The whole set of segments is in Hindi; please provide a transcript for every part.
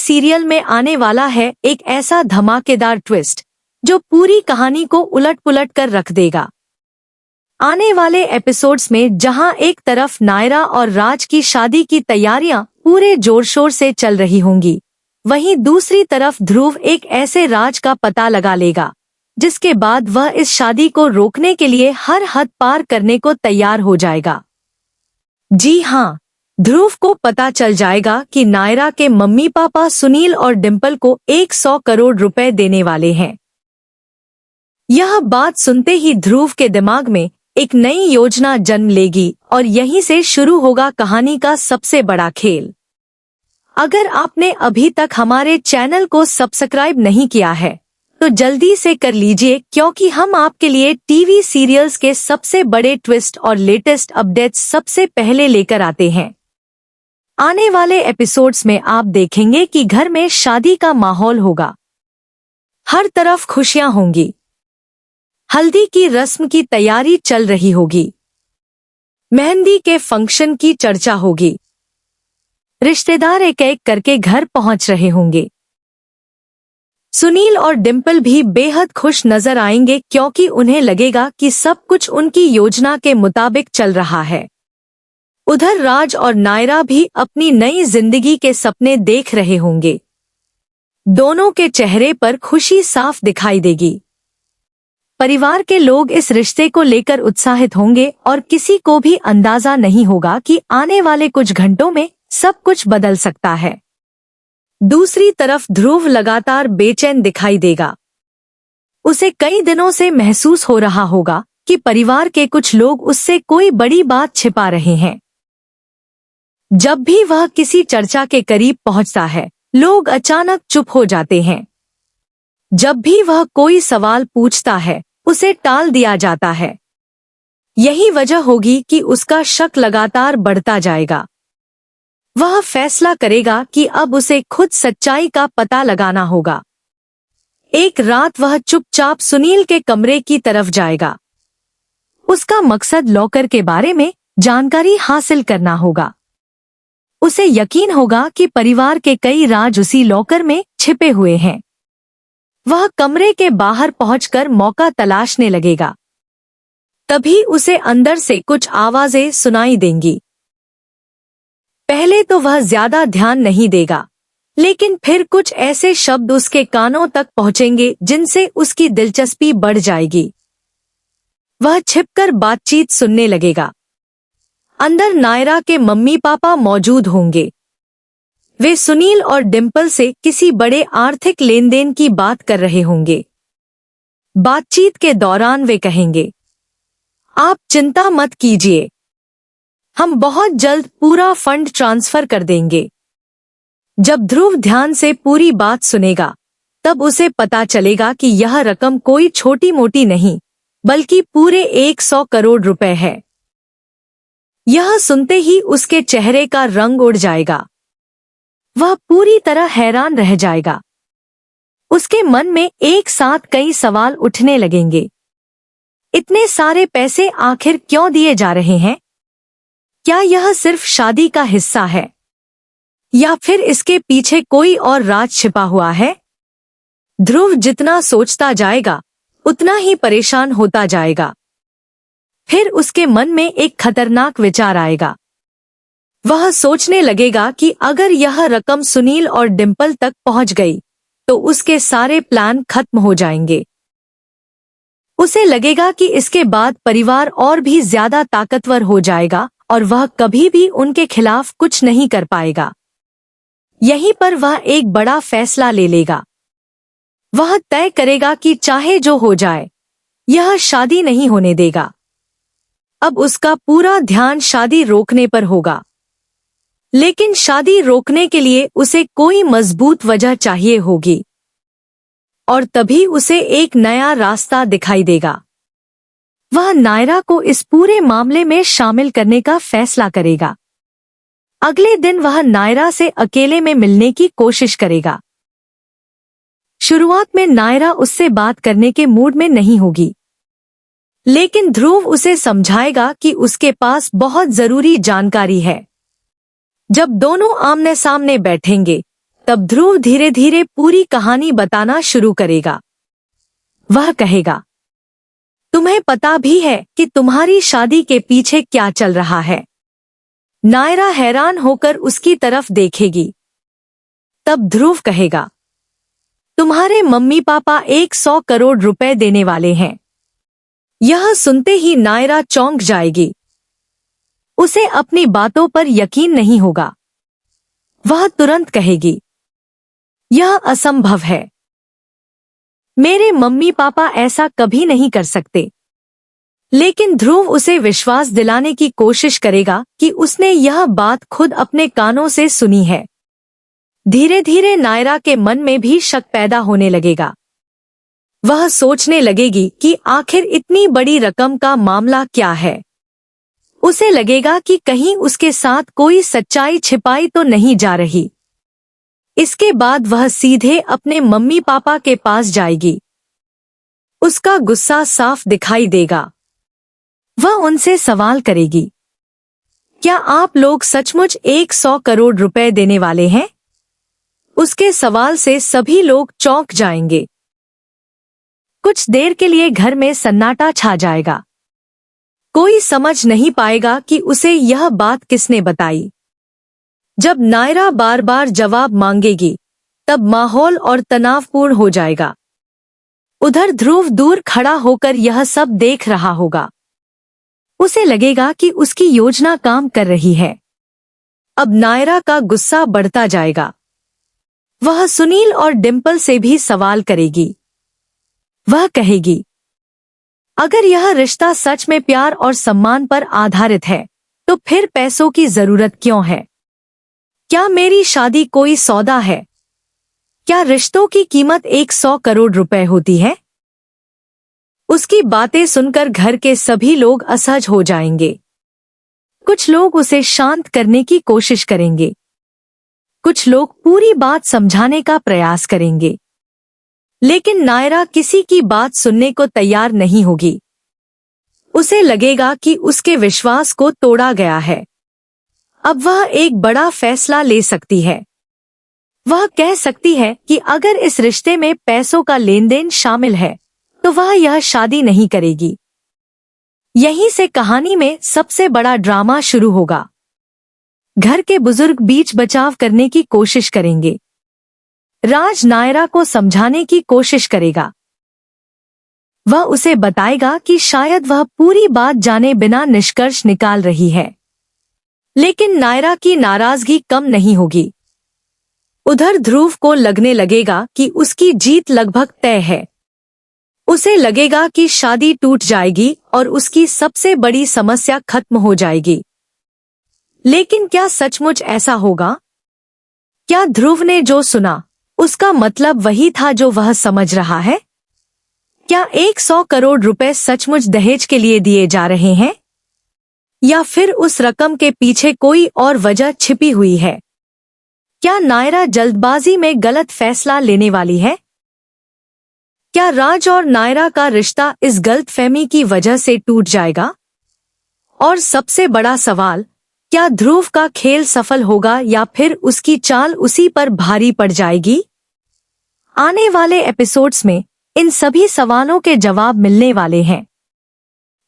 सीरियल में आने वाला है एक ऐसा धमाकेदार ट्विस्ट जो पूरी कहानी को उलट-पुलट कर रख देगा। आने वाले एपिसोड्स में जहां एक तरफ नायरा और राज की शादी की तैयारियां पूरे जोर शोर से चल रही होंगी, वहीं दूसरी तरफ ध्रुव एक ऐसे राज का पता लगा लेगा जिसके बाद वह इस शादी को रोकने के लिए हर हद पार करने को तैयार हो जाएगा। जी हाँ, ध्रुव को पता चल जाएगा कि नायरा के मम्मी पापा सुनील और डिम्पल को 100 करोड़ रुपए देने वाले हैं। यह बात सुनते ही ध्रुव के दिमाग में एक नई योजना जन्म लेगी और यहीं से शुरू होगा कहानी का सबसे बड़ा खेल। अगर आपने अभी तक हमारे चैनल को सब्सक्राइब नहीं किया है तो जल्दी से कर लीजिए, क्योंकि हम आपके लिए टीवी सीरियल्स के सबसे बड़े ट्विस्ट और लेटेस्ट अपडेट्स सबसे पहले लेकर आते हैं। आने वाले एपिसोड्स में आप देखेंगे कि घर में शादी का माहौल होगा, हर तरफ खुशियां होंगी, हल्दी की रस्म की तैयारी चल रही होगी, मेहंदी के फंक्शन की चर्चा होगी, रिश्तेदार एक एक करके घर पहुंच रहे होंगे। सुनील और डिम्पल भी बेहद खुश नजर आएंगे, क्योंकि उन्हें लगेगा कि सब कुछ उनकी योजना के मुताबिक चल रहा है। उधर राज और नायरा भी अपनी नई जिंदगी के सपने देख रहे होंगे। दोनों के चेहरे पर खुशी साफ दिखाई देगी। परिवार के लोग इस रिश्ते को लेकर उत्साहित होंगे और किसी को भी अंदाजा नहीं होगा कि आने वाले कुछ घंटों में सब कुछ बदल सकता है। दूसरी तरफ ध्रुव लगातार बेचैन दिखाई देगा। उसे कई दिनों से महसूस हो रहा होगा कि परिवार के कुछ लोग उससे कोई बड़ी बात छिपा रहे हैं। जब भी वह किसी चर्चा के करीब पहुंचता है, लोग अचानक चुप हो जाते हैं। जब भी वह कोई सवाल पूछता है, उसे टाल दिया जाता है। यही वजह होगी कि उसका शक लगातार बढ़ता जाएगा। वह फैसला करेगा कि अब उसे खुद सच्चाई का पता लगाना होगा। एक रात वह चुपचाप सुनील के कमरे की तरफ जाएगा। उसका मकसद लॉकर के बारे में जानकारी हासिल करना होगा। उसे यकीन होगा कि परिवार के कई राज उसी लॉकर में छिपे हुए हैं। वह कमरे के बाहर पहुंचकर मौका तलाशने लगेगा। तभी उसे अंदर से कुछ आवाजें सुनाई देंगी। पहले तो वह ज्यादा ध्यान नहीं देगा, लेकिन फिर कुछ ऐसे शब्द उसके कानों तक पहुंचेंगे जिनसे उसकी दिलचस्पी बढ़ जाएगी। वह छिपकर बातचीत सुनने लगेगा। अंदर नायरा के मम्मी पापा मौजूद होंगे। वे सुनील और डिम्पल से किसी बड़े आर्थिक लेनदेन की बात कर रहे होंगे। बातचीत के दौरान वे कहेंगे, आप चिंता मत कीजिए, हम बहुत जल्द पूरा फंड ट्रांसफर कर देंगे। जब ध्रुव ध्यान से पूरी बात सुनेगा, तब उसे पता चलेगा कि यह रकम कोई छोटी मोटी नहीं, बल्कि पूरे 100 करोड़ रुपए है। यह सुनते ही उसके चेहरे का रंग उड़ जाएगा। वह पूरी तरह हैरान रह जाएगा। उसके मन में एक साथ कई सवाल उठने लगेंगे। इतने सारे पैसे आखिर क्यों दिए जा रहे हैं? क्या यह सिर्फ शादी का हिस्सा है, या फिर इसके पीछे कोई और राज छिपा हुआ है? ध्रुव जितना सोचता जाएगा, उतना ही परेशान होता जाएगा। फिर उसके मन में एक खतरनाक विचार आएगा। वह सोचने लगेगा कि अगर यह रकम सुनील और डिम्पल तक पहुंच गई, तो उसके सारे प्लान खत्म हो जाएंगे। उसे लगेगा कि इसके बाद परिवार और भी ज्यादा ताकतवर हो जाएगा और वह कभी भी उनके खिलाफ कुछ नहीं कर पाएगा। यहीं पर वह एक बड़ा फैसला ले लेगा। वह तय करेगा कि चाहे जो हो जाए, यह शादी नहीं होने देगा। अब उसका पूरा ध्यान शादी रोकने पर होगा। लेकिन शादी रोकने के लिए उसे कोई मजबूत वजह चाहिए होगी, और तभी उसे एक नया रास्ता दिखाई देगा। वह नायरा को इस पूरे मामले में शामिल करने का फैसला करेगा। अगले दिन वह नायरा से अकेले में मिलने की कोशिश करेगा। शुरुआत में नायरा उससे बात करने के मूड में नहीं होगी, लेकिन ध्रुव उसे समझाएगा कि उसके पास बहुत जरूरी जानकारी है। जब दोनों आमने सामने बैठेंगे, तब ध्रुव धीरे धीरे पूरी कहानी बताना शुरू करेगा। वह कहेगा, तुम्हें पता भी है कि तुम्हारी शादी के पीछे क्या चल रहा है? नायरा हैरान होकर उसकी तरफ देखेगी। तब ध्रुव कहेगा, तुम्हारे मम्मी पापा 100 करोड़ रुपए देने वाले हैं। यह सुनते ही नायरा चौंक जाएगी। उसे अपनी बातों पर यकीन नहीं होगा। वह तुरंत कहेगी, यह असंभव है। मेरे मम्मी पापा ऐसा कभी नहीं कर सकते। लेकिन ध्रुव उसे विश्वास दिलाने की कोशिश करेगा कि उसने यह बात खुद अपने कानों से सुनी है। धीरे धीरे नायरा के मन में भी शक पैदा होने लगेगा। वह सोचने लगेगी कि आखिर इतनी बड़ी रकम का मामला क्या है। उसे लगेगा कि कहीं उसके साथ कोई सच्चाई छिपाई तो नहीं जा रही। इसके बाद वह सीधे अपने मम्मी पापा के पास जाएगी। उसका गुस्सा साफ दिखाई देगा। वह उनसे सवाल करेगी, क्या आप लोग सचमुच 100 करोड़ रुपए देने वाले हैं? उसके सवाल से सभी लोग चौंक जाएंगे। कुछ देर के लिए घर में सन्नाटा छा जाएगा। कोई समझ नहीं पाएगा कि उसे यह बात किसने बताई। जब नायरा बार बार जवाब मांगेगी, तब माहौल और तनावपूर्ण हो जाएगा। उधर ध्रुव दूर खड़ा होकर यह सब देख रहा होगा। उसे लगेगा कि उसकी योजना काम कर रही है। अब नायरा का गुस्सा बढ़ता जाएगा। वह सुनील और डिम्पल से भी सवाल करेगी। वह कहेगी, अगर यह रिश्ता सच में प्यार और सम्मान पर आधारित है, तो फिर पैसों की जरूरत क्यों है? क्या मेरी शादी कोई सौदा है? क्या रिश्तों की कीमत 100 करोड़ रुपए होती है? उसकी बातें सुनकर घर के सभी लोग असहज हो जाएंगे। कुछ लोग उसे शांत करने की कोशिश करेंगे। कुछ लोग पूरी बात समझाने का प्रयास करेंगे। लेकिन नायरा किसी की बात सुनने को तैयार नहीं होगी। उसे लगेगा कि उसके विश्वास को तोड़ा गया है। अब वह एक बड़ा फैसला ले सकती है। वह कह सकती है कि अगर इस रिश्ते में पैसों का लेनदेन शामिल है, तो वह यह शादी नहीं करेगी। यहीं से कहानी में सबसे बड़ा ड्रामा शुरू होगा। घर के बुजुर्ग बीच बचाव करने की कोशिश करेंगे। राज नायरा को समझाने की कोशिश करेगा। वह उसे बताएगा कि शायद वह पूरी बात जाने बिना निष्कर्ष निकाल रही है। लेकिन नायरा की नाराजगी कम नहीं होगी। उधर ध्रुव को लगने लगेगा कि उसकी जीत लगभग तय है। उसे लगेगा कि शादी टूट जाएगी और उसकी सबसे बड़ी समस्या खत्म हो जाएगी। लेकिन क्या सचमुच ऐसा होगा? क्या ध्रुव ने जो सुना, उसका मतलब वही था जो वह समझ रहा है? क्या 100 करोड़ रुपए सचमुच दहेज के लिए दिए जा रहे हैं? या फिर उस रकम के पीछे कोई और वजह छिपी हुई है? क्या नायरा जल्दबाजी में गलत फैसला लेने वाली है? क्या राज और नायरा का रिश्ता इस गलतफहमी की वजह से टूट जाएगा? और सबसे बड़ा सवाल, क्या ध्रुव का खेल सफल होगा या फिर उसकी चाल उसी पर भारी पड़ जाएगी? आने वाले एपिसोड्स में इन सभी सवालों के जवाब मिलने वाले हैं।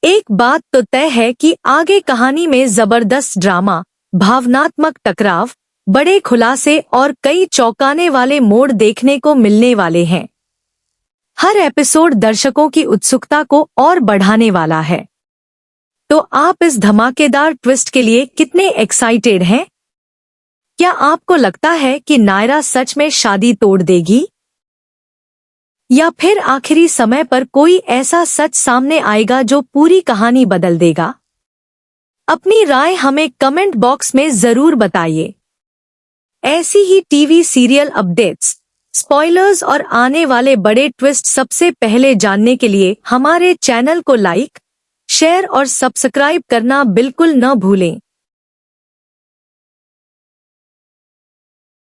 एक बात तो तय है कि आगे कहानी में जबरदस्त ड्रामा, भावनात्मक टकराव, बड़े खुलासे और कई चौंकाने वाले मोड़ देखने को मिलने वाले हैं। हर एपिसोड दर्शकों की उत्सुकता को और बढ़ाने वाला है। तो आप इस धमाकेदार ट्विस्ट के लिए कितने एक्साइटेड हैं? क्या आपको लगता है कि नायरा सच में शादी तोड़ देगी? या फिर आखिरी समय पर कोई ऐसा सच सामने आएगा जो पूरी कहानी बदल देगा? अपनी राय हमें कमेंट बॉक्स में जरूर बताइए। ऐसी ही टीवी सीरियल अपडेट्स, स्पॉयलर्स और आने वाले बड़े ट्विस्ट सबसे पहले जानने के लिए हमारे चैनल को लाइक, शेयर और सब्सक्राइब करना बिल्कुल न भूलें।